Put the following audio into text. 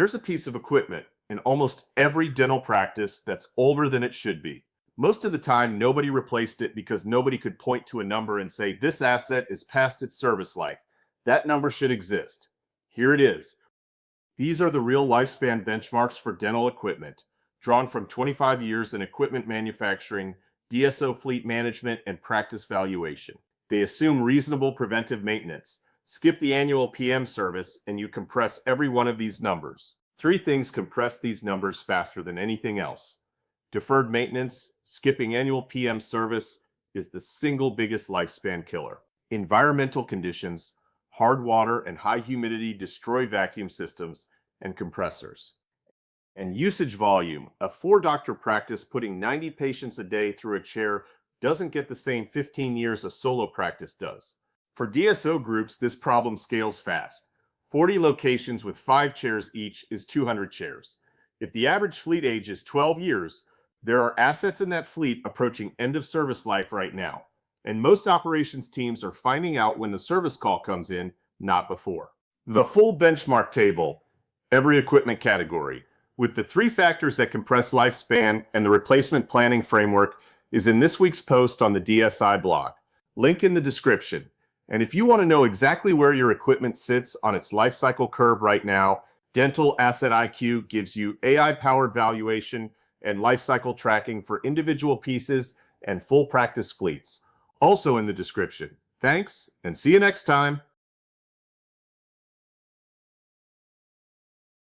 There's a piece of equipment in almost every dental practice that's older than it should be. Most of the time, nobody replaced it because nobody could point to a number and say, this asset is past its service life. That number should exist. Here it is. These are the real lifespan benchmarks for dental equipment, drawn from 25 years in equipment manufacturing, DSO fleet management, and practice valuation. They assume reasonable preventive maintenance. Skip the annual PM service, and you compress every one of these numbers. Three things compress these numbers faster than anything else. Deferred maintenance, skipping annual PM service, is the single biggest lifespan killer. Environmental conditions, hard water and high humidity destroy vacuum systems and compressors. And usage volume, a 4-doctor practice putting 90 patients a day through a chair doesn't get the same 15 years a solo practice does. For DSO groups, this problem scales fast. 40 locations with 5 chairs each is 200 chairs. If the average fleet age is 12 years, there are assets in that fleet approaching end of service life right now. And most operations teams are finding out when the service call comes in, not before. The full benchmark table, every equipment category, with the 3 factors that compress lifespan and the replacement planning framework, is in this week's post on the DSI blog. Link in the description. And if you want to know exactly where your equipment sits on its life cycle curve right now, Dental Asset IQ gives you AI-powered valuation and life cycle tracking for individual pieces and full practice fleets. Also in the description. Thanks, and see you next time.